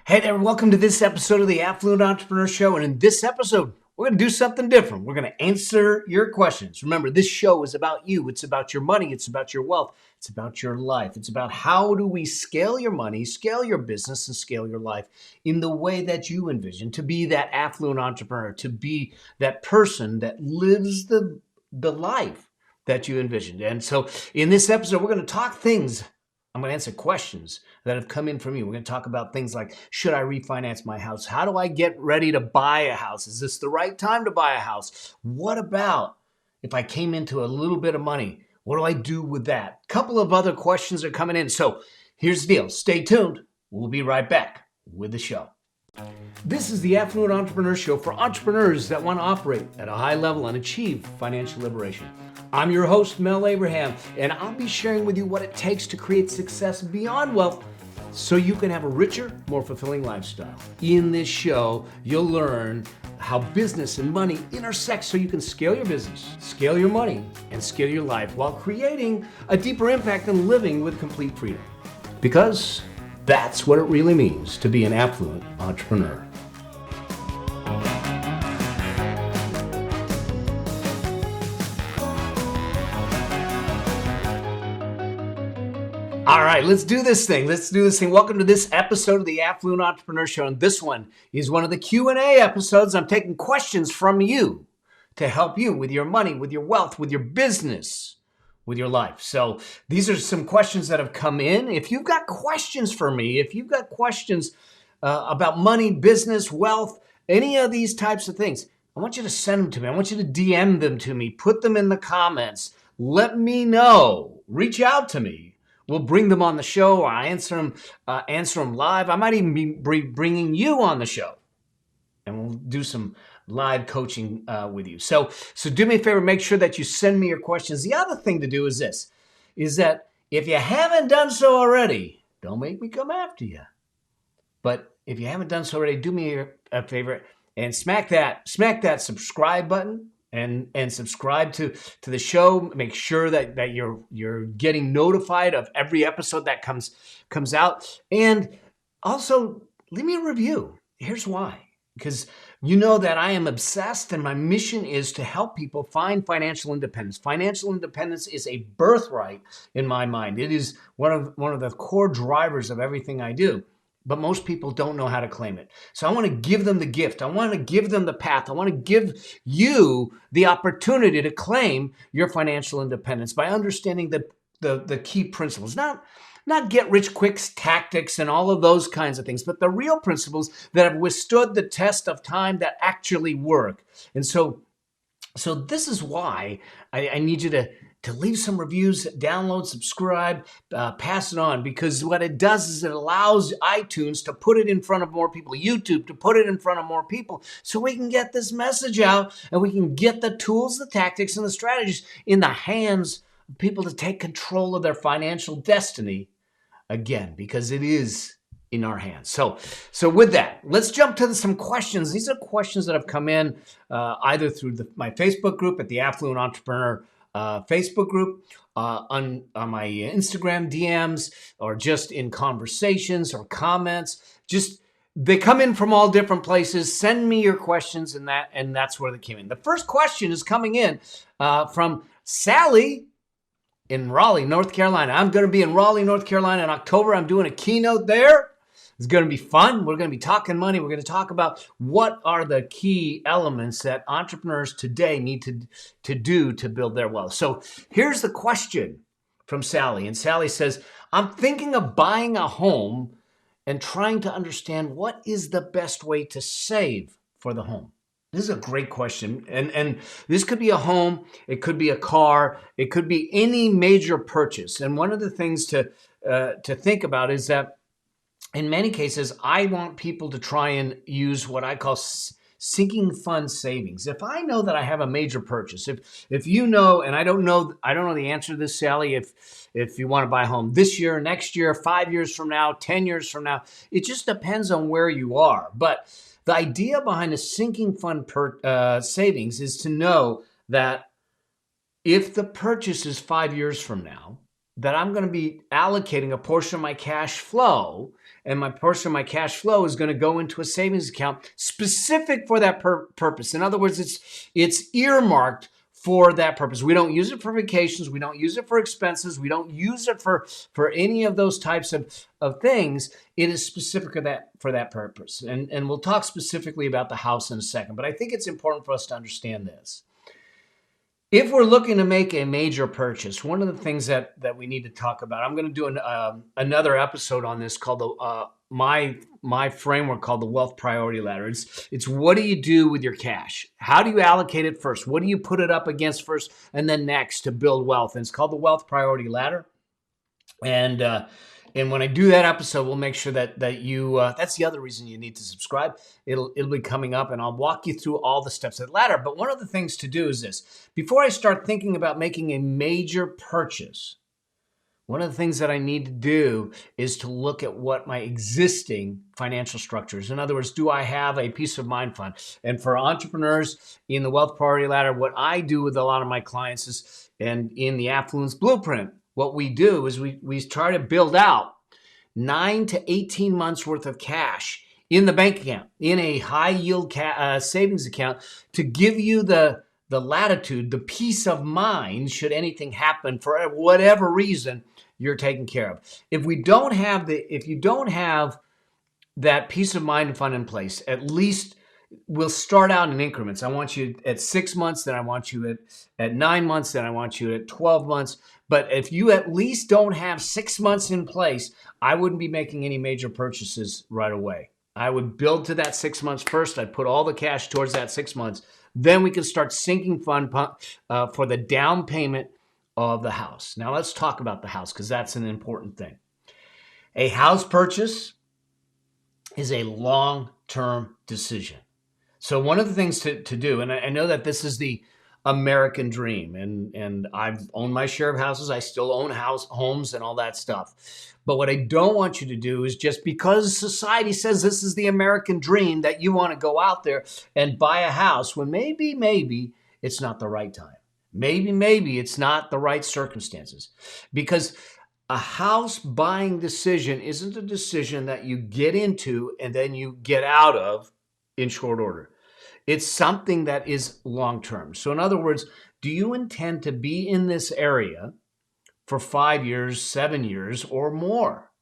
Hey there, welcome to this episode of the Affluent Entrepreneur Show. And in this episode, we're going to do something different. We're going to answer your questions. Remember, this show is about you. It's about your money. It's about your wealth. It's about your life. It's about how do we scale your money, scale your business, and scale your life in the way that you envision to be that affluent entrepreneur, to be that person that lives the life that you envisioned. And so in this episode, we're going to talk things. I'm going to answer questions that have come in from you. We're going to talk about things like, should I refinance my house? How do I get ready to buy a house? Is this the right time to buy a house? What about if I came into a little bit of money? What do I do with that? A couple of other questions are coming in. So here's the deal. Stay tuned. We'll be right back with the show. This is the Affluent Entrepreneur Show for entrepreneurs that want to operate at a high level and achieve financial liberation. I'm your host, Mel Abraham, and I'll be sharing with you what it takes to create success beyond wealth so you can have a richer, more fulfilling lifestyle. In this show, you'll learn how business and money intersect so you can scale your business, scale your money, and scale your life while creating a deeper impact and living with complete freedom. Because that's what it really means to be an affluent entrepreneur. All right, let's do this thing. Welcome to this episode of the Affluent Entrepreneur Show. And this one is one of the Q&A episodes. I'm taking questions from you to help you with your money, with your wealth, with your business, with your life. So these are some questions that have come in. If you've got questions for me, if you've got questions about money, business, wealth, any of these types of things, I want you to send them to me. I want you to DM them to me. Put them in the comments. Let me know. Reach out to me. We'll bring them on the show. I answer them live. I might even be bringing you on the show, and we'll do some live coaching with you. So do me a favor. Make sure that you send me your questions. The other thing to do is this: is that if you haven't done so already, don't make me come after you. But if you haven't done so already, do me a favor and smack that subscribe button. And subscribe to the show. Make sure that you're getting notified of every episode that comes out. And also leave me a review. Here's why. Because you know that I am obsessed and my mission is to help people find financial independence. Financial independence is a birthright in my mind. It is one of the core drivers of everything I do. But most people don't know how to claim it. So I want to give them the gift. I want to give them the path. I want to give you the opportunity to claim your financial independence by understanding the key principles. Not get rich quick tactics and all of those kinds of things, but the real principles that have withstood the test of time that actually work. And so this is why I need you to leave some reviews, download, subscribe, pass it on, because what it does is it allows iTunes to put it in front of more people, YouTube to put it in front of more people, so we can get this message out and we can get the tools, the tactics, and the strategies in the hands of people to take control of their financial destiny again, because it is in our hands. So with that, let's jump to some questions. These are questions that have come in either through my Facebook group at the Affluent Entrepreneur Facebook group, on my Instagram DMs, or just in conversations or comments. Just they come in from all different places. Send me your questions, and that's where they came in. The first question is coming in from Sally in Raleigh, North Carolina. I'm going to be in Raleigh, North Carolina in October. I'm doing a keynote there. It's going to be fun. We're going to be talking money. We're going to talk about what are the key elements that entrepreneurs today need to do to build their wealth. So here's the question from Sally. And Sally says, I'm thinking of buying a home and trying to understand what is the best way to save for the home. This is a great question. And this could be a home. It could be a car. It could be any major purchase. And one of the things to think about is that in many cases, I want people to try and use what I call sinking fund savings. If I know that I have a major purchase, if you know, and I don't know the answer to this, Sally, if you want to buy a home this year, next year, 5 years from now, 10 years from now, it just depends on where you are. But the idea behind a sinking fund savings is to know that if the purchase is 5 years from now, that I'm going to be allocating a portion of my cash flow, and my portion of my cash flow is going to go into a savings account specific for that purpose. In other words, it's earmarked for that purpose. We don't use it for vacations. We don't use it for expenses. We don't use it for any of those types of things. It is specific for that purpose. And we'll talk specifically about the house in a second, but I think it's important for us to understand this. If we're looking to make a major purchase, one of the things that we need to talk about, I'm going to do another episode on this called my framework called the Wealth Priority Ladder. It's what do you do with your cash? How do you allocate it first? What do you put it up against first and then next to build wealth? And it's called the Wealth Priority Ladder. And when I do that episode, we'll make sure that you, that's the other reason you need to subscribe. It'll be coming up, and I'll walk you through all the steps of the ladder. But one of the things to do is this. Before I start thinking about making a major purchase, one of the things that I need to do is to look at what my existing financial structure is. In other words, do I have a peace of mind fund? And for entrepreneurs in the Wealth Priority Ladder, what I do with a lot of my clients is, and in the Affluence Blueprint, what we do is we try to build out 9 to 18 months worth of cash in the bank account, in a high yield savings account, to give you the latitude, the peace of mind, should anything happen for whatever reason, you're taken care of. If you don't have that peace of mind fund in place, at least we'll start out in increments. I want you at 6 months, then I want you at 9 months, then I want you at 12 months. But if you at least don't have 6 months in place, I wouldn't be making any major purchases right away. I would build to that 6 months first. I'd put all the cash towards that 6 months. Then we can start sinking fund for the down payment of the house. Now let's talk about the house, because that's an important thing. A house purchase is a long-term decision. So one of the things to do, and I know that this is the American dream, and I've owned my share of houses. I still own homes and all that stuff. But what I don't want you to do is, just because society says this is the American dream, that you want to go out there and buy a house when maybe it's not the right time. Maybe it's not the right circumstances. Because a house buying decision isn't a decision that you get into and then you get out of in short order. It's something that is long-term. So in other words, do you intend to be in this area for 5 years, 7 years, or more?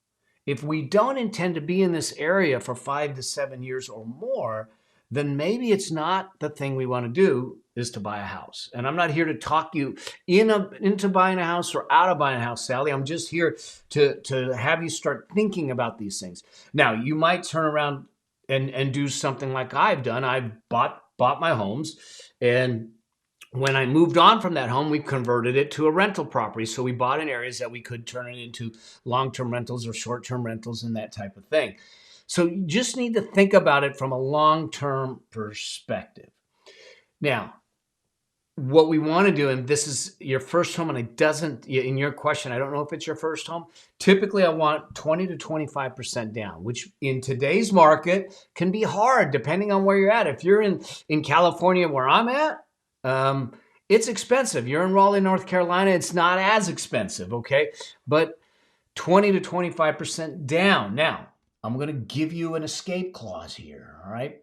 If we don't intend to be in this area for 5 to 7 years or more, then maybe it's not the thing we want to do, is to buy a house. And I'm not here to talk you into buying a house or out of buying a house, Sally. I'm just here to have you start thinking about these things. Now, you might turn around and do something like I've done. I've bought my homes, and when I moved on from that home, we converted it to a rental property. So we bought in areas that we could turn it into long-term rentals or short-term rentals and that type of thing. So you just need to think about it from a long-term perspective. Now, what we want to do, and this is your first home, and it doesn't, in your question, I don't know if it's your first home. Typically, I want 20 to 25% down, which in today's market can be hard depending on where you're at. If you're in California, where I'm at, it's expensive. You're in Raleigh, North Carolina, it's not as expensive, okay? But 20 to 25% down. Now, I'm going to give you an escape clause here, all right?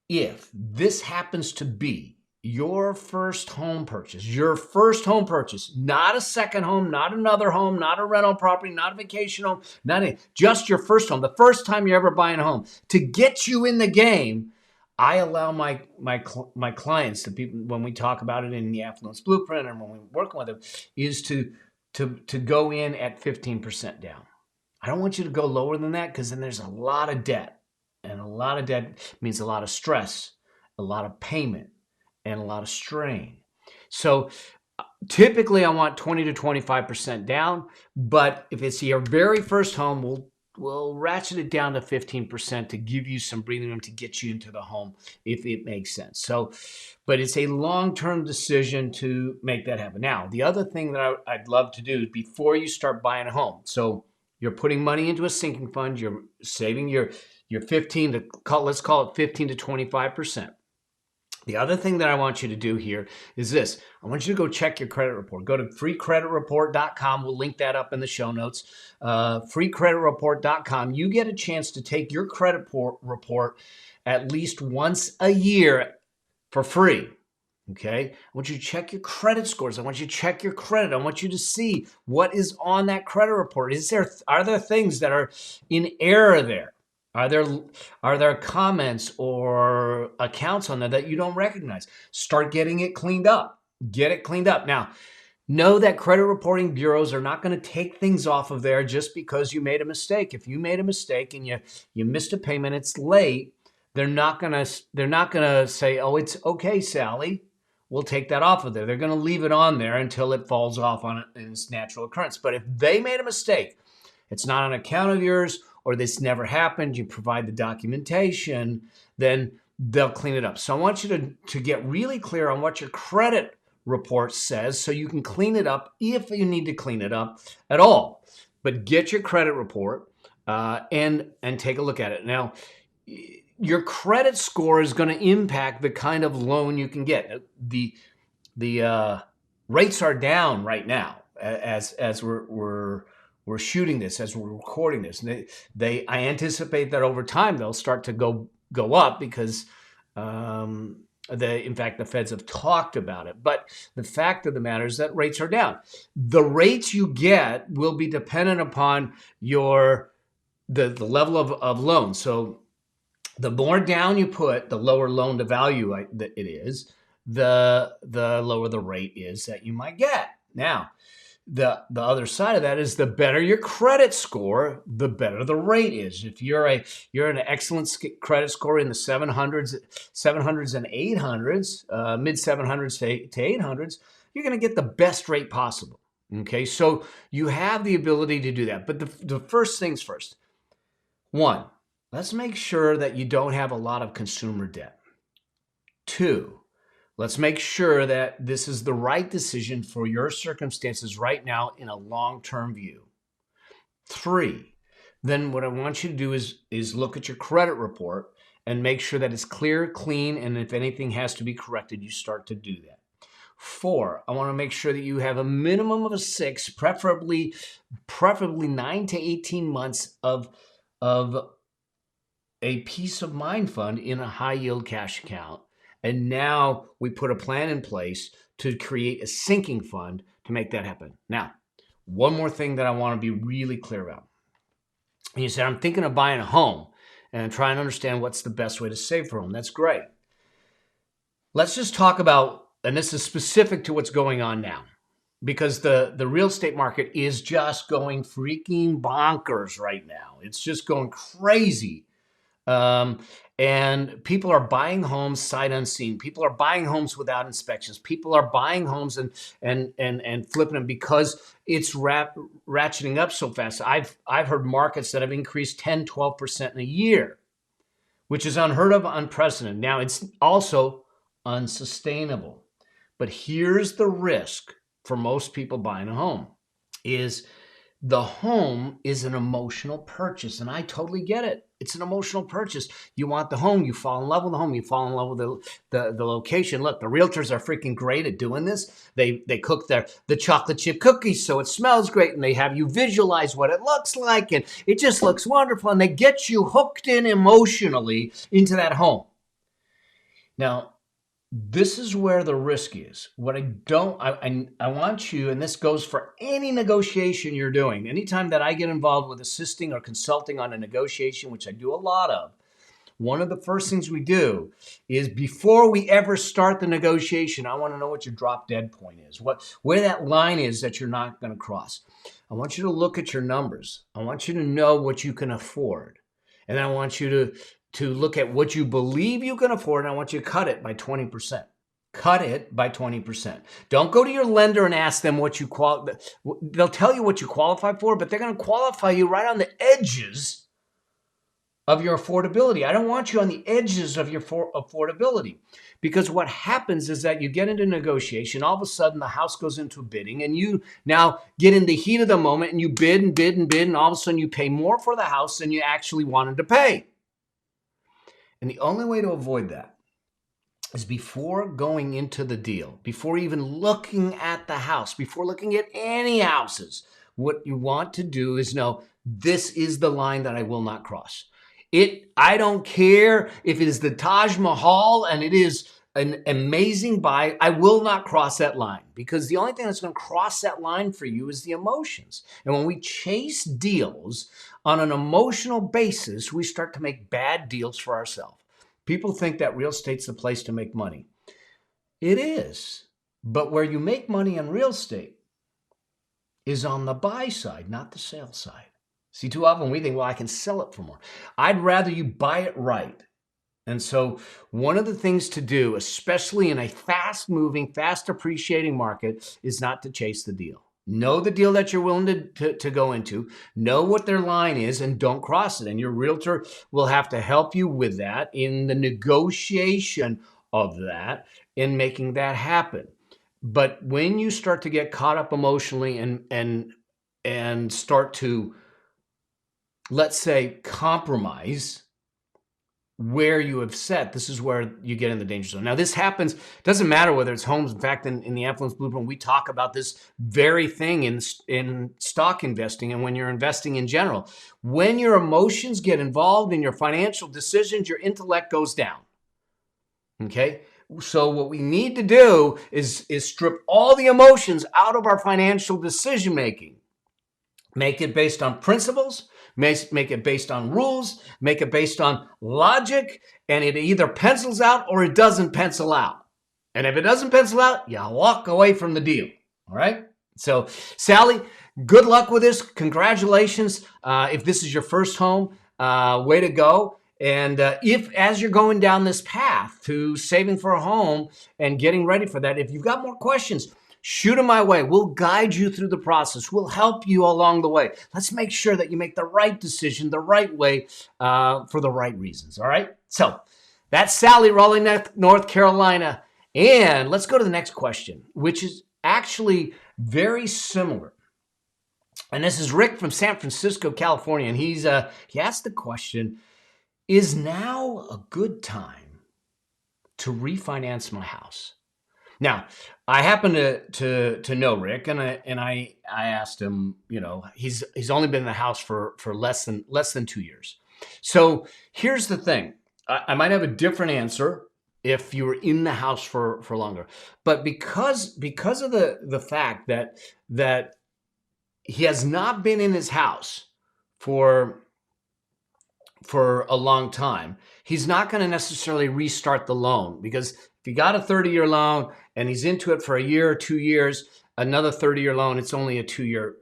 If this happens to be your first home purchase, not a second home, not another home, not a rental property, not a vacation home, just your first home, the first time you're ever buying a home, to get you in the game, I allow my clients, the people, when we talk about it in the Affluence Blueprint and when we're working with them, is to go in at 15% down. I don't want you to go lower than that, because then there's a lot of debt. And a lot of debt means a lot of stress, a lot of payment, and a lot of strain. So typically I want 20 to 25% down, but if it's your very first home, we'll ratchet it down to 15% to give you some breathing room to get you into the home if it makes sense. So, but it's a long-term decision to make that happen. Now, the other thing that I'd love to do is, before you start buying a home, so you're putting money into a sinking fund, you're saving your 15 to, let's call it 15 to 25%. The other thing that I want you to do here is this. I want you to go check your credit report. Go to freecreditreport.com. We'll link that up in the show notes. Freecreditreport.com. You get a chance to take your credit report at least once a year for free. Okay. I want you to check your credit scores. I want you to check your credit. I want you to see what is on that credit report. Are there things that are in error there? Are there comments or accounts on there that you don't recognize? Start getting it cleaned up. Get it cleaned up. Now, know that credit reporting bureaus are not going to take things off of there just because you made a mistake. If you made a mistake and you missed a payment, it's late, they're not going to say, "Oh, it's okay, Sally. We'll take that off of there." They're going to leave it on there until it falls off on its natural occurrence. But if they made a mistake, it's not an account of yours, or this never happened, you provide the documentation, then they'll clean it up. So I want you to get really clear on what your credit report says so you can clean it up if you need to clean it up at all. But get your credit report and take a look at it. Now, your credit score is going to impact the kind of loan you can get. The rates are down right now as we're shooting this, as we're recording this. And I anticipate that over time they'll start to go up because in fact the Feds have talked about it. But the fact of the matter is that rates are down. The rates you get will be dependent upon the level of loan. So the more down you put, the lower loan to value it is, the lower the rate is that you might get. Now, the other side of that is the better your credit score, the better the rate is. If you're an excellent credit score in the 700s and 800s, mid 700s to 800s, you're going to get the best rate possible. Okay, so you have the ability to do that. But the first things first. One, let's make sure that you don't have a lot of consumer debt. Two, let's make sure that this is the right decision for your circumstances right now in a long-term view. Three, then what I want you to do is look at your credit report and make sure that it's clear, clean, and if anything has to be corrected, you start to do that. Four, I want to make sure that you have a minimum of a 6, preferably 9 to 18 months of a peace of mind fund in a high yield cash account. And now we put a plan in place to create a sinking fund to make that happen. Now, one more thing that I want to be really clear about. And you said, I'm thinking of buying a home and I'm trying to understand what's the best way to save for a home. That's great. Let's just talk about, and this is specific to what's going on now, because the real estate market is just going freaking bonkers right now. It's just going crazy. And people are buying homes sight unseen. People are buying homes without inspections. People are buying homes and flipping them because it's ratcheting up so fast. I've heard markets that have increased 10, 12% in a year, which is unheard of, unprecedented. Now, it's also unsustainable. But here's the risk for most people buying a home is the home is an emotional purchase. And I totally get it. It's an emotional purchase. You want the home. You fall in love with the home. You fall in love with the location. Look, the realtors are freaking great at doing this. They cook the chocolate chip cookies so it smells great, and they have you visualize what it looks like, and it just looks wonderful, and they get you hooked in emotionally into that home. Now, this is where the risk is. What I want you, and this goes for any negotiation you're doing, anytime that I get involved with assisting or consulting on a negotiation, which I do a lot of, one of the first things we do is before we ever start the negotiation, I want to know what your drop dead point is, where that line is that you're not going to cross. I want you to look at your numbers. I want you to know what you can afford. And I want you to look at what you believe you can afford, and I want you to cut it by 20%. Cut it by 20%. Don't go to your lender and ask them what you they'll tell you what you qualify for, but they're going to qualify you right on the edges of your affordability. I don't want you on the edges of your affordability, because what happens is that you get into negotiation, all of a sudden the house goes into bidding, and you now get in the heat of the moment, and you bid and bid and bid, and all of a sudden you pay more for the house than you actually wanted to pay. And the only way to avoid that is before going into the deal, before even looking at the house, before looking at any houses, what you want to do is know this is the line that I will not cross. I don't care if it is the Taj Mahal and it is an amazing buy, I will not cross that line, because the only thing that's going to cross that line for you is the emotions. And when we chase deals on an emotional basis, we start to make bad deals for ourselves. People think that real estate's the place to make money. It is. But where you make money in real estate is on the buy side, not the sell side. See, too often we think, well, I can sell it for more. I'd rather you buy it right. And so one of the things to do, especially in a fast-moving, fast-appreciating market, is not to chase the deal. Know the deal that you're willing to go into, know what their line is, and don't cross it. And your realtor will have to help you with that in the negotiation of that, in making that happen. But when you start to get caught up emotionally and start to, let's say, compromise where you have set, this is where you get in the danger zone. Now, this happens, doesn't matter whether it's homes. In fact, in the Affluence Blueprint, we talk about this very thing in stock investing and when you're investing in general. When your emotions get involved in your financial decisions, your intellect goes down. Okay? So what we need to do is strip all the emotions out of our financial decision making. Make it based on principles, make it based on rules, make it based on logic, and it either pencils out or it doesn't pencil out. And if it doesn't pencil out, you walk away from the deal. All right? So, Sally, good luck with this. Congratulations. If this is your first home, way to go. And if, as you're going down this path to saving for a home and getting ready for that, if you've got more questions, shoot them my way. We'll guide you through the process. We'll help you along the way. Let's make sure that you make the right decision the right way for the right reasons. All right? So that's Sally, Raleigh, North Carolina. And let's go to the next question, which is actually very similar. And this is Rick from San Francisco, California. And he asked the question, is now a good time to refinance my house? Now, I happen to know Rick, and I asked him. He's only been in the house for less than 2 years. So here's the thing: I might have a different answer if you were in the house for longer, but because of the fact that he has not been in his house for a long time, he's not going to necessarily restart the loan, because if he got a 30-year loan and he's into it for a year or 2 years, another 30-year loan, it's only a 2-year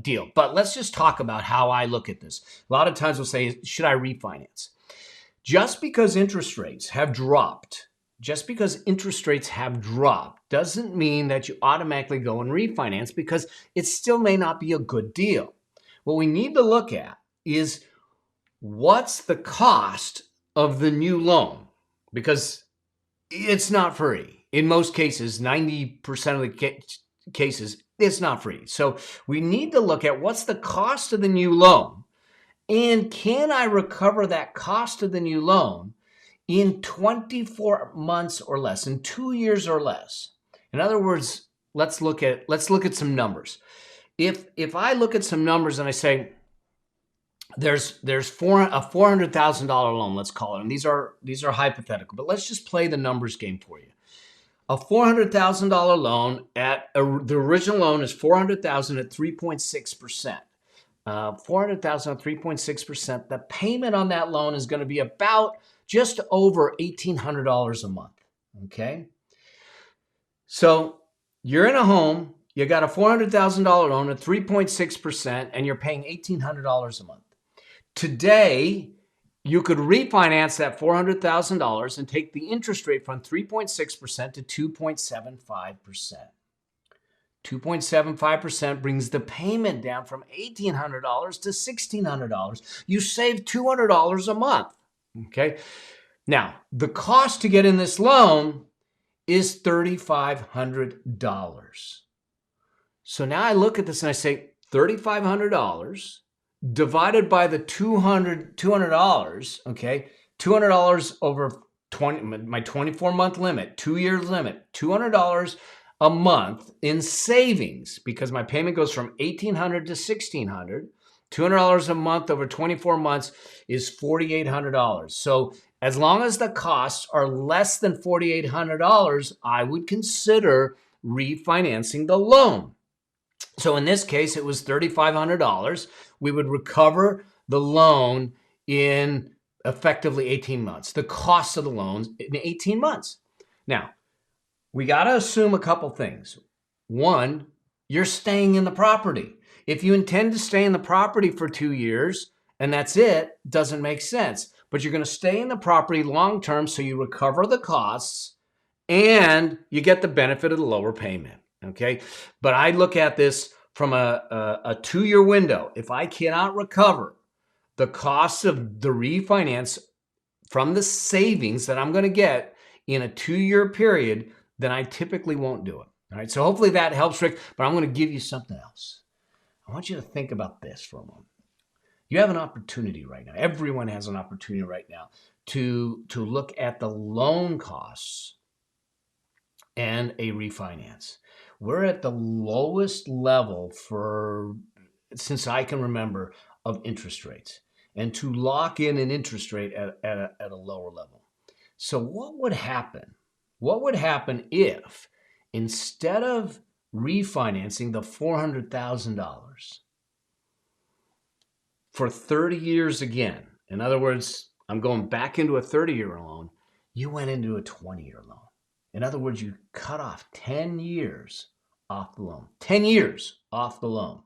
deal. But let's just talk about how I look at this. A lot of times we'll say, should I refinance? Just because interest rates have dropped doesn't mean that you automatically go and refinance, because it still may not be a good deal. What we need to look at is, what's the cost of the new loan? Because it's not free. In most cases, 90% of the cases, it's not free. So we need to look at what's the cost of the new loan, and can I recover that cost of the new loan in 24 months or less, in 2 years or less. In other words, let's look at some numbers. If I look at some numbers and I say, there's a $400,000 loan, let's call it, and these are hypothetical, but let's just play the numbers game for you. A $400,000 loan the original loan is $400,000 at 3.6%. $400,000 at 3.6%. The payment on that loan is going to be about just over $1,800 a month. Okay, so you're in a home, you got a $400,000 loan at 3.6%, and you're paying $1,800 a month. Today, you could refinance that $400,000 and take the interest rate from 3.6% to 2.75%. 2.75% brings the payment down from $1,800 to $1,600. You save $200 a month. Okay. Now, the cost to get in this loan is $3,500. So now I look at this and I say, $3,500 divided by the $200, okay, $200 over my 24-month limit, 2-year limit, $200 a month in savings, because my payment goes from $1,800 to $1,600. $200 a month over 24 months is $4,800. So as long as the costs are less than $4,800, I would consider refinancing the loan. So in this case, it was $3,500. We would recover the loan in effectively 18 months, the cost of the loans in 18 months. Now, we got to assume a couple things. One, you're staying in the property. If you intend to stay in the property for 2 years and that's it, doesn't make sense. But you're going to stay in the property long term, so you recover the costs and you get the benefit of the lower payment. Okay. But I look at this from a 2-year window. If I cannot recover the costs of the refinance from the savings that I'm going to get in a 2-year period, then I typically won't do it. All right. So hopefully that helps, Rick, but I'm going to give you something else. I want you to think about this for a moment. You have an opportunity right now. Everyone has an opportunity right now to look at the loan costs and a refinance. We're at the lowest level since I can remember, of interest rates, and to lock in an interest rate at a lower level. So what would happen? What would happen if, instead of refinancing the $400,000 for 30 years again, in other words, I'm going back into a 30-year loan, you went into a 20-year loan. In other words, you cut off 10 years off the loan. 10 years off the loan.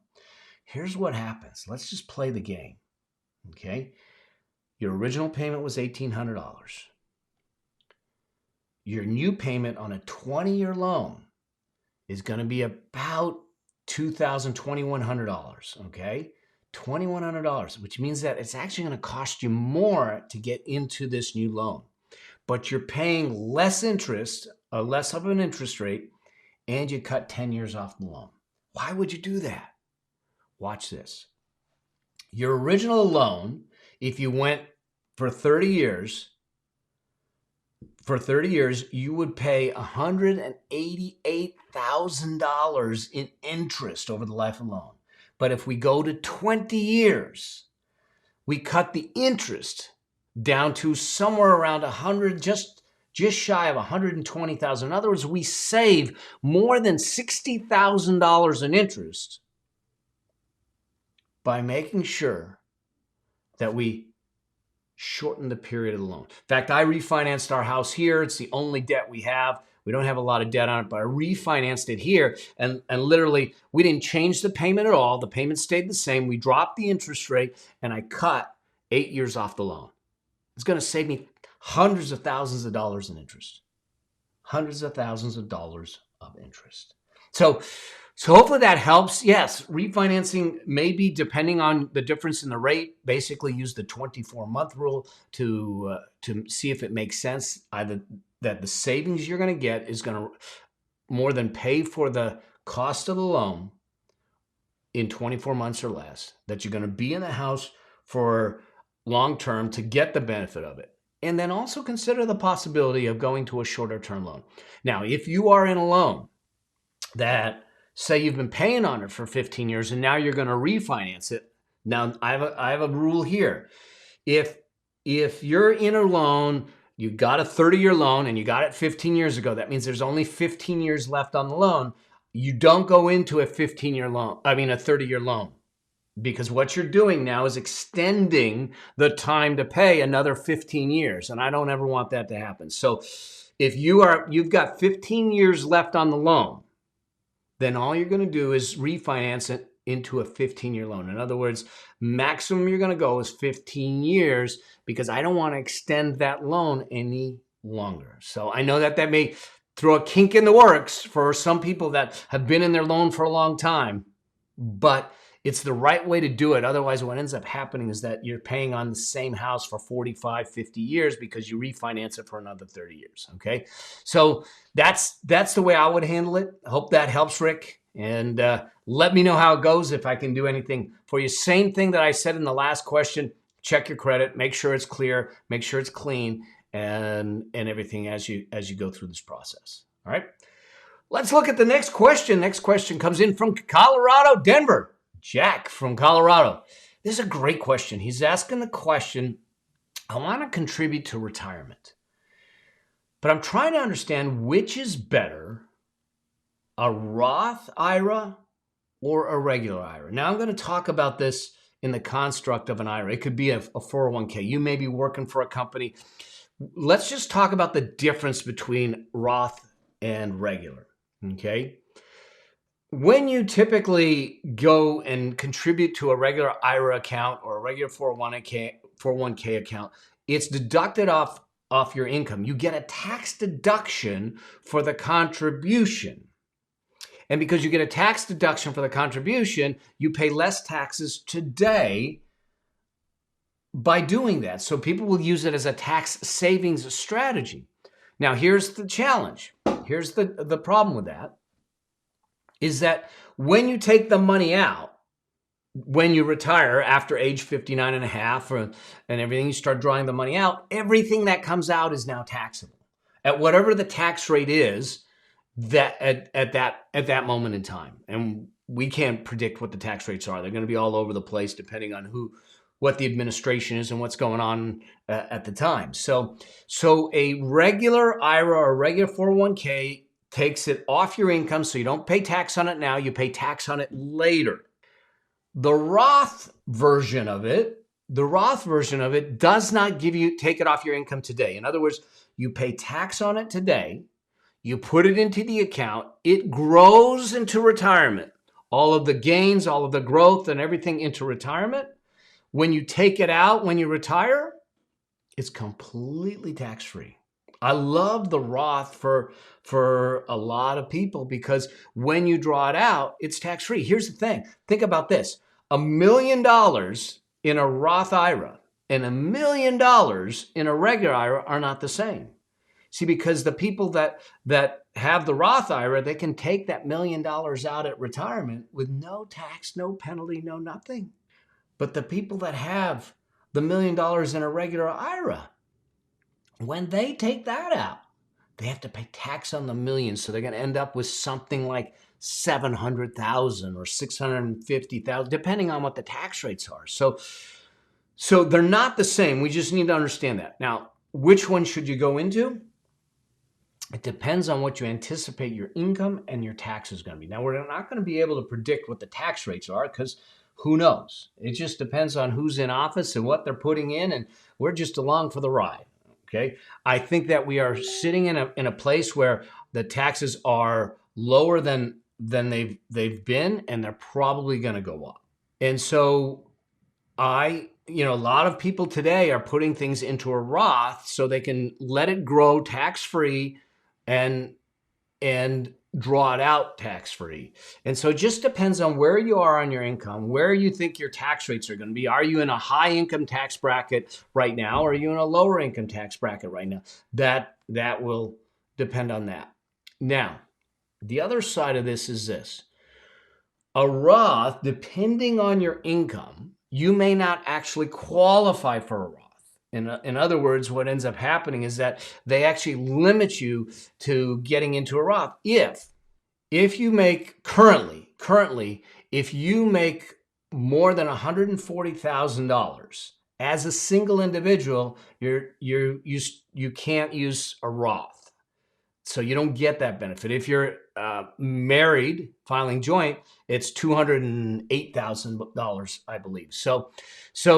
Here's what happens. Let's just play the game. Okay? Your original payment was $1,800. Your new payment on a 20-year loan is going to be about $2,100. Okay? $2,100, which means that it's actually going to cost you more to get into this new loan. But you're paying less interest, less of an interest rate, and you cut 10 years off the loan. Why would you do that? Watch this. Your original loan, if you went for 30 years, you would pay $188,000 in interest over the life of the loan. But if we go to 20 years, we cut the interest down to somewhere around 100, just shy of 120,000. In other words, we save more than $60,000 in interest by making sure that we shorten the period of the loan. In fact, I refinanced our house here. It's the only debt we have. We don't have a lot of debt on it, but I refinanced it here, and literally we didn't change the payment at all. The payment stayed the same. We dropped the interest rate, and I cut 8 years off the loan. It's going to save me hundreds of thousands of dollars in interest. Hundreds of thousands of dollars of interest. So hopefully that helps. Yes, refinancing may be, depending on the difference in the rate, basically use the 24-month rule to see if it makes sense. Either that the savings you're going to get is going to more than pay for the cost of the loan in 24 months or less, that you're going to be in the house for long term to get the benefit of it. And then also consider the possibility of going to a shorter term loan. Now, if you are in a loan that, say you've been paying on it for 15 years and now you're going to refinance it. Now, I have a rule here. If you're in a loan, you got a 30-year loan and you got it 15 years ago, that means there's only 15 years left on the loan. You don't go into a 30-year loan, because what you're doing now is extending the time to pay another 15 years. And I don't ever want that to happen. So if you've got 15 years left on the loan, then all you're going to do is refinance it into a 15-year loan. In other words, maximum you're going to go is 15 years, because I don't want to extend that loan any longer. So I know that may throw a kink in the works for some people that have been in their loan for a long time, but it's the right way to do it. Otherwise, what ends up happening is that you're paying on the same house for 45, 50 years because you refinance it for another 30 years, okay? So that's the way I would handle it. I hope that helps, Rick. And let me know how it goes, if I can do anything for you. Same thing that I said in the last question. Check your credit, make sure it's clear, make sure it's clean, and everything as you go through this process. All right. Let's look at the next question. Next question comes in from Colorado, Denver. Jack from Colorado. This is a great question. He's asking the question, I want to contribute to retirement, but I'm trying to understand which is better, a Roth IRA or a regular IRA. Now I'm going to talk about this in the construct of an IRA. It could be a 401k. You may be working for a company. Let's just talk about the difference between Roth and regular. Okay. When you typically go and contribute to a regular IRA account or a regular 401k account, it's deducted off your income. You get a tax deduction for the contribution. And because you get a tax deduction for the contribution, you pay less taxes today by doing that. So people will use it as a tax savings strategy. Now, here's the challenge. Here's the problem with that, is that when you take the money out, when you retire after age 59 and a half and everything, you start drawing the money out, everything that comes out is now taxable at whatever the tax rate is that at that moment in time. And we can't predict what the tax rates are. They're going to be all over the place depending on what the administration is and what's going on at the time. So a regular IRA or a regular 401k takes it off your income, so you don't pay tax on it now, you pay tax on it later. The Roth version of it does not take it off your income today. In other words, you pay tax on it today, you put it into the account, it grows into retirement. All of the gains, all of the growth and everything into retirement. When you take it out, when you retire, it's completely tax-free. I love the Roth for a lot of people because when you draw it out, it's tax-free. Here's the thing. Think about this. $1 million in a Roth IRA and $1 million in a regular IRA are not the same. See, because the people that have the Roth IRA, they can take that $1 million out at retirement with no tax, no penalty, no nothing. But the people that have the $1 million in a regular IRA, when they take that out, they have to pay tax on the million. So they're going to end up with something like $700,000 or $650,000, depending on what the tax rates are. So they're not the same. We just need to understand that. Now, which one should you go into? It depends on what you anticipate your income and your tax is going to be. Now, we're not going to be able to predict what the tax rates are because who knows? It just depends on who's in office and what they're putting in, and we're just along for the ride. Okay, I think that we are sitting in a place where the taxes are lower than they've been, and they're probably going to go up. And so a lot of people today are putting things into a Roth so they can let it grow tax-free and draw it out tax-free. And so it just depends on where you are on your income, where you think your tax rates are going to be. Are you in a high income tax bracket right now? Or are you in a lower income tax bracket right now? That will depend on that. Now, the other side of this is this. A Roth, depending on your income, you may not actually qualify for a Roth. In other words, what ends up happening is that they actually limit you to getting into a Roth. If you make currently, if you make more than $140,000 as a single individual, you can't use a Roth. So you don't get that benefit. If you're married, filing joint, it's $208,000, I believe. So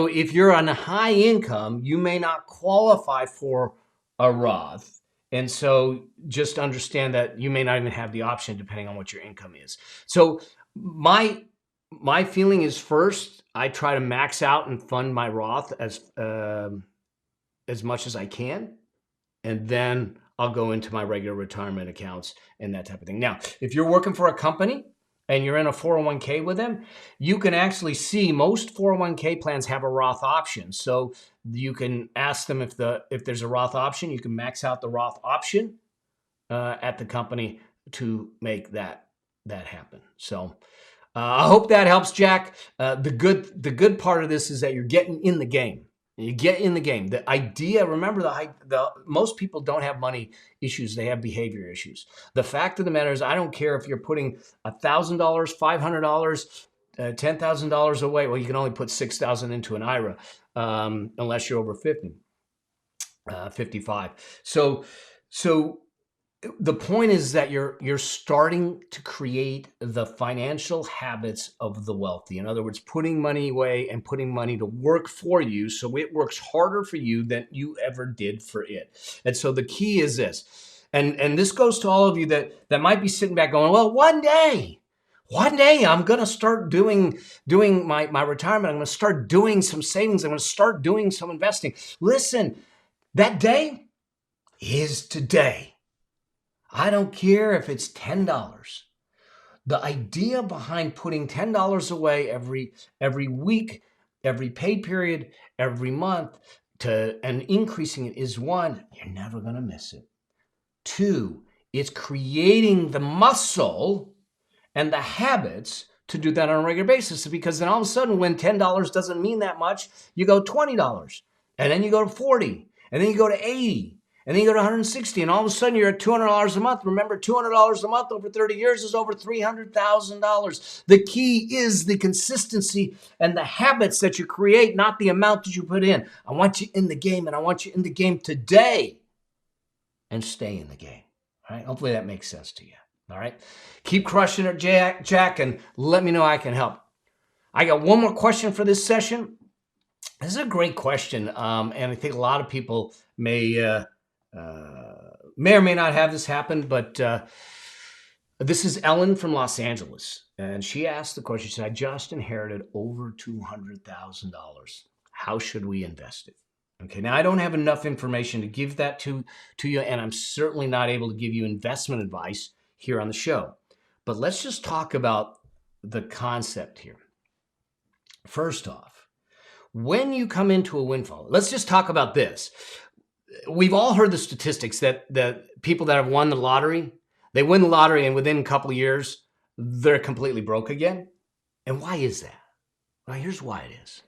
if you're on a high income, you may not qualify for a Roth. And so just understand that you may not even have the option depending on what your income is. So my feeling is, first, I try to max out and fund my Roth as much as I can. And then I'll go into my regular retirement accounts and that type of thing. Now, if you're working for a company and you're in a 401k with them, you can actually see most 401k plans have a Roth option. So you can ask them if there's a Roth option. You can max out the Roth option at the company to make that happen. So I hope that helps, Jack. The good part of this is that you're getting in the game. You get in the game. The idea, remember, most people don't have money issues. They have behavior issues. The fact of the matter is, I don't care if you're putting $1,000, $500, $10,000 away. Well, you can only put 6,000 into an IRA unless you're over 55. So the point is that you're starting to create the financial habits of the wealthy. In other words, putting money away and putting money to work for you, so it works harder for you than you ever did for it. And so the key is this, and this goes to all of you that might be sitting back going, well, one day I'm going to start doing my retirement. I'm going to start doing some savings. I'm going to start doing some investing. Listen, that day is today. I don't care if it's $10. The idea behind putting $10 away every week, every pay period, every month and increasing it is one, you're never going to miss it. Two, it's creating the muscle and the habits to do that on a regular basis, because then all of a sudden when $10 doesn't mean that much, you go $20 and then you go to $40 and then you go to $80. And then you go to $160, and all of a sudden you're at $200 a month. Remember, $200 a month over 30 years is over $300,000. The key is the consistency and the habits that you create, not the amount that you put in. I want you in the game, and I want you in the game today and stay in the game. All right? Hopefully that makes sense to you. All right? Keep crushing it, Jack, and let me know I can help. I got one more question for this session. This is a great question, and I think a lot of people may or may not have this happen, but this is Ellen from Los Angeles, and she asked the question. She said, I just inherited over $200,000. How should we invest it? Okay, now I don't have enough information to give that to you, and I'm certainly not able to give you investment advice here on the show. But let's just talk about the concept here. First off, when you come into a windfall, let's just talk about this. We've all heard the statistics that the people that have won the lottery, they win the lottery and within a couple of years, they're completely broke again. And why is that? Well, here's why it is.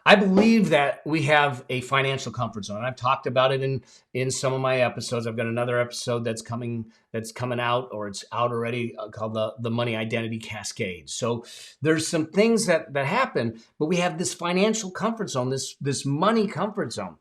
I believe that we have a financial comfort zone. I've talked about it in some of my episodes. I've got another episode that's coming out, or it's out already, called the Money Identity Cascade. So there's some things that happen, but we have this financial comfort zone, this money comfort zone.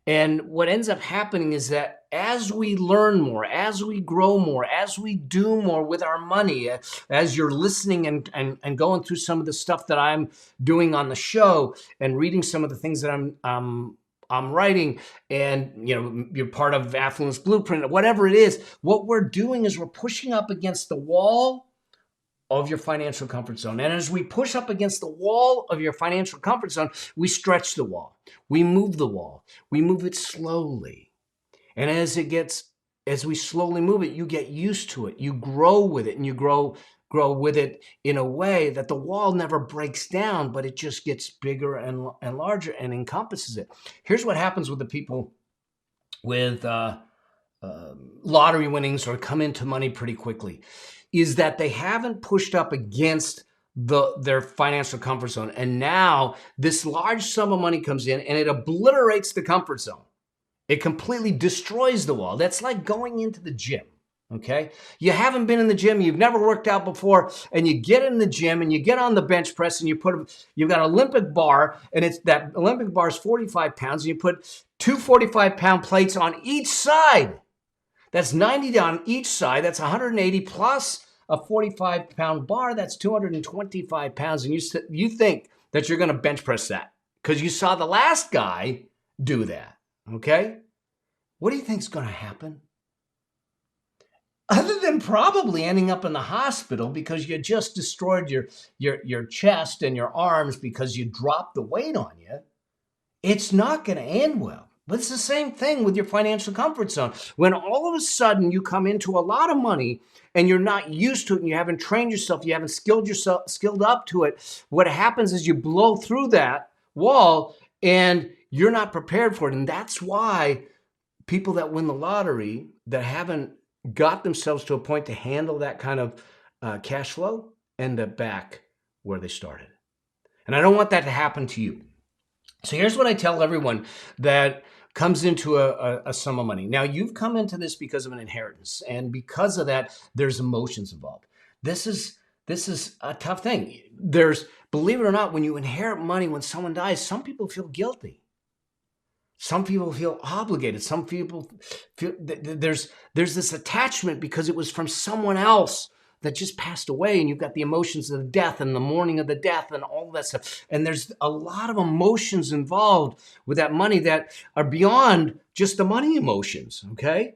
And what ends up happening is that as we learn more, as we grow more, as we do more with our money, as you're listening and going through some of the stuff that I'm doing on the show and reading some of the things that I'm writing, and you're part of Affluence Blueprint, whatever it is, what we're doing is we're pushing up against the wall of your financial comfort zone. And as we push up against the wall of your financial comfort zone, we stretch the wall. We move the wall. We move it slowly. And as we slowly move it, you get used to it. You grow with it, and you grow with it in a way that the wall never breaks down, but it just gets bigger and larger and encompasses it. Here's what happens with the people with lottery winnings or come into money pretty quickly, is that they haven't pushed up against their financial comfort zone. And now this large sum of money comes in and it obliterates the comfort zone. It completely destroys the wall. That's like going into the gym, okay? You haven't been in the gym, you've never worked out before, and you get in the gym and you get on the bench press and you've got an Olympic bar, and that Olympic bar is 45 pounds, and you put two 45-pound plates on each side. That's 90 on each side. That's 180 plus a 45-pound bar. That's 225 pounds. And you think that you're going to bench press that because you saw the last guy do that, okay? What do you think is going to happen? Other than probably ending up in the hospital because you just destroyed your chest and your arms because you dropped the weight on you, it's not going to end well. But it's the same thing with your financial comfort zone. When all of a sudden you come into a lot of money and you're not used to it and you haven't trained yourself, you haven't skilled up to it, what happens is you blow through that wall and you're not prepared for it. And that's why people that win the lottery that haven't got themselves to a point to handle that kind of cash flow end up back where they started. And I don't want that to happen to you. So here's what I tell everyone that comes into a sum of money. Now, you've come into this because of an inheritance, and because of that, there's emotions involved. This is a tough thing. Believe it or not, when you inherit money, when someone dies, some people feel guilty. Some people feel obligated. Some people feel there's this attachment because it was from someone else that just passed away, and you've got the emotions of the death and the mourning of the death and all that stuff. And there's a lot of emotions involved with that money that are beyond just the money emotions, okay?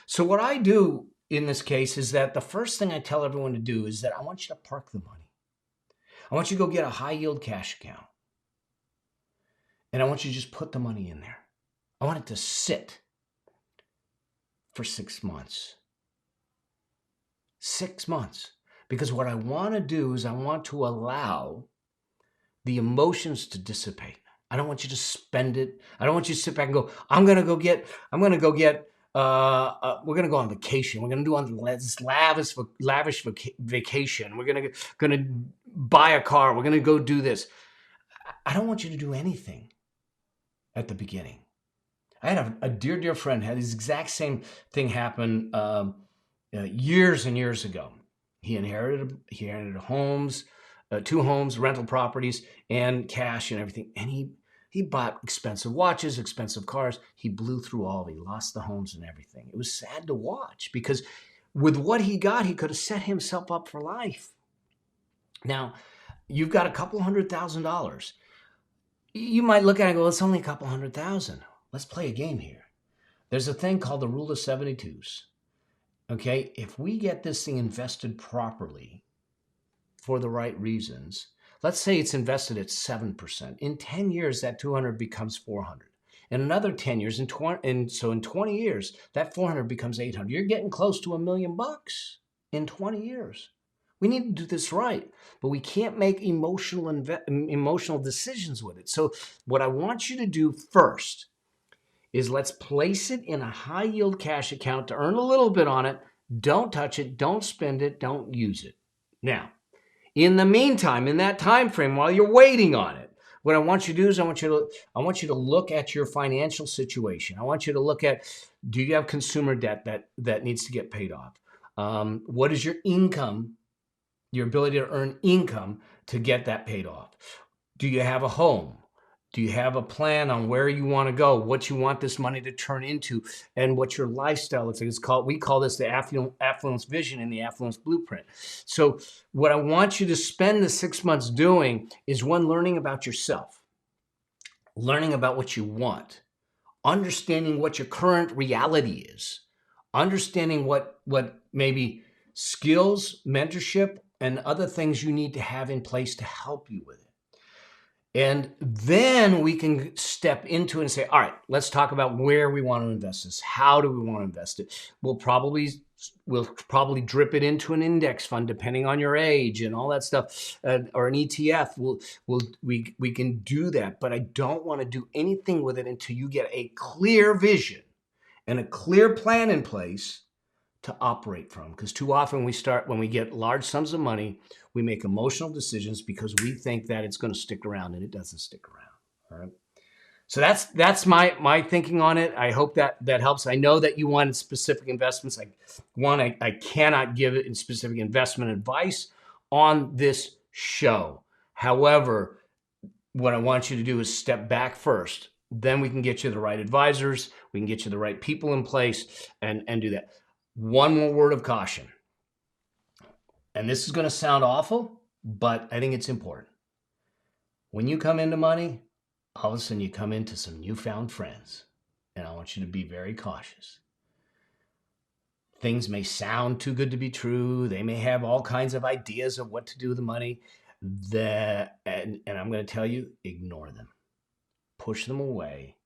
So what I do in this case is that the first thing I tell everyone to do is that I want you to park the money. I want you to go get a high yield cash account. And I want you to just put the money in there. I want it to sit for 6 months. 6 months. Because what I want to do is I want to allow the emotions to dissipate. I don't want you to spend it. I don't want you to sit back and go, we're going to go on vacation. We're going to do on this lavish vacation. We're going to buy a car. We're going to go do this. I don't want you to do anything at the beginning. I had a dear friend had this exact same thing happen years and years ago. He inherited homes, 2 homes, rental properties, and cash and everything. And he bought expensive watches, expensive cars. He blew through all of it. He lost the homes and everything. It was sad to watch because with what he got, he could have set himself up for life. Now, you've got a couple $100,000. You might look at it and go, it's only a couple $100,000. Let's play a game here. There's a thing called the rule of 72s. Okay, if we get this thing invested properly for the right reasons, let's say it's invested at 7%. In 10 years, that 200 becomes 400. In another 10 years, in 20 years, that 400 becomes 800. You're getting close to $1 million in 20 years. We need to do this right, but we can't make emotional decisions with it. So what I want you to do first is let's place it in a high yield cash account to earn a little bit on it. Don't touch it. Don't spend it. Don't use it. Now, in the meantime, in that time frame, while you're waiting on it, what I want you to do is I want you to look at your financial situation. I want you to look at, do you have consumer debt that needs to get paid off? What is your income, your ability to earn income to get that paid off? Do you have a home? Do you have a plan on where you want to go, what you want this money to turn into, and what your lifestyle looks like? We call this the affluence vision and the affluence blueprint. So what I want you to spend the 6 months doing is, one, learning about yourself, learning about what you want, understanding what your current reality is, understanding what maybe skills, mentorship, and other things you need to have in place to help you with it. And then we can step into it and say, all right, let's talk about where we want to invest this. How do we want to invest it? We'll probably drip it into an index fund, depending on your age and all that stuff, or an ETF. We can do that, but I don't want to do anything with it until you get a clear vision and a clear plan in place to operate from. Because too often when we get large sums of money, we make emotional decisions because we think that it's going to stick around, and it doesn't stick around. All right. So that's my thinking on it. I hope that helps. I know that you wanted specific investments. I cannot give it in specific investment advice on this show. However, what I want you to do is step back first. Then we can get you the right advisors. We can get you the right people in place and do that. One more word of caution. And this is going to sound awful, but I think it's important. When you come into money, all of a sudden you come into some newfound friends. And I want you to be very cautious. Things may sound too good to be true. They may have all kinds of ideas of what to do with the money. And I'm going to tell you, ignore them. Push them away.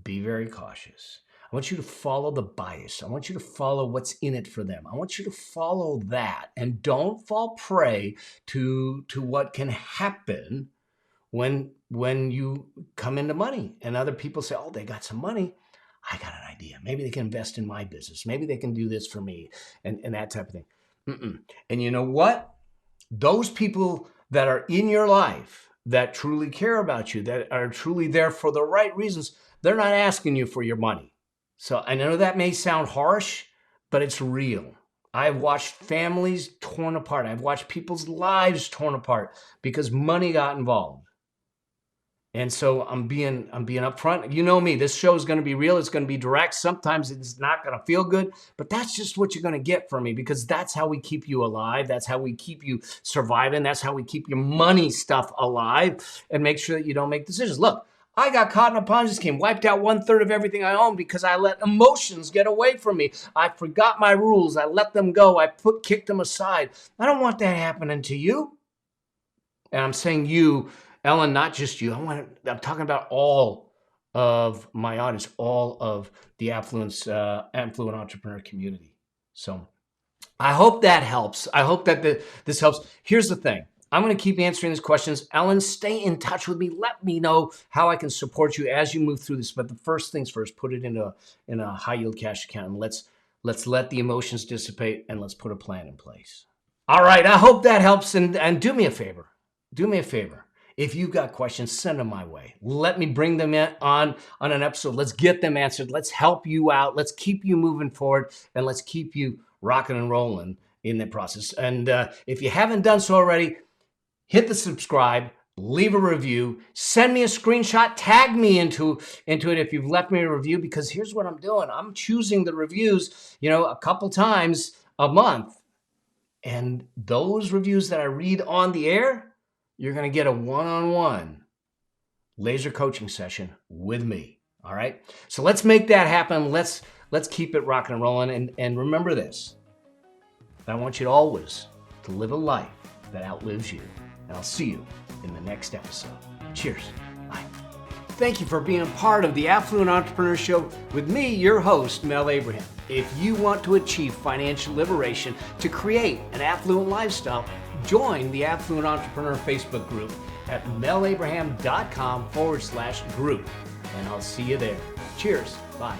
Be very cautious. I want you to follow the bias. I want you to follow what's in it for them. I want you to follow that, and don't fall prey to what can happen when you come into money and other people say, oh, they got some money. I got an idea. Maybe they can invest in my business. Maybe they can do this for me and that type of thing. And you know what? Those people that are in your life that truly care about you, that are truly there for the right reasons, they're not asking you for your money. So I know that may sound harsh, but it's real. I've watched families torn apart. I've watched people's lives torn apart because money got involved. And so I'm being upfront. You know me, this show is going to be real. It's going to be direct. Sometimes it's not going to feel good, but that's just what you're going to get from me, because that's how we keep you alive. That's how we keep you surviving. That's how we keep your money stuff alive and make sure that you don't make decisions. Look, I got caught in a Ponzi scheme, wiped out 1/3 of everything I own because I let emotions get away from me. I forgot my rules. I let them go. I kicked them aside. I don't want that happening to you. And I'm saying you, Ellen, not just you. I'm talking about all of my audience, all of the affluent entrepreneur community. So I hope that helps. I hope that this helps. Here's the thing. I'm going to keep answering these questions. Ellen, stay in touch with me. Let me know how I can support you as you move through this. But the first things first, put it in a high yield cash account. And let's let the emotions dissipate, and let's put a plan in place. All right. I hope that helps. And do me a favor. Do me a favor. If you've got questions, send them my way. Let me bring them in on an episode. Let's get them answered. Let's help you out. Let's keep you moving forward, and let's keep you rocking and rolling in the process. And if you haven't done so already, hit the subscribe, leave a review, send me a screenshot, tag me into it if you've left me a review, because here's what I'm doing. I'm choosing the reviews, a couple times a month. And those reviews that I read on the air, you're going to get a one-on-one laser coaching session with me. All right. So let's make that happen. Let's keep it rocking and rolling. And remember this, I want you to always to live a life that outlives you. And I'll see you in the next episode. Cheers. Bye. Thank you for being a part of the Affluent Entrepreneur Show with me, your host, Mel Abraham. If you want to achieve financial liberation to create an affluent lifestyle, join the Affluent Entrepreneur Facebook group at melabraham.com/group. And I'll see you there. Cheers. Bye.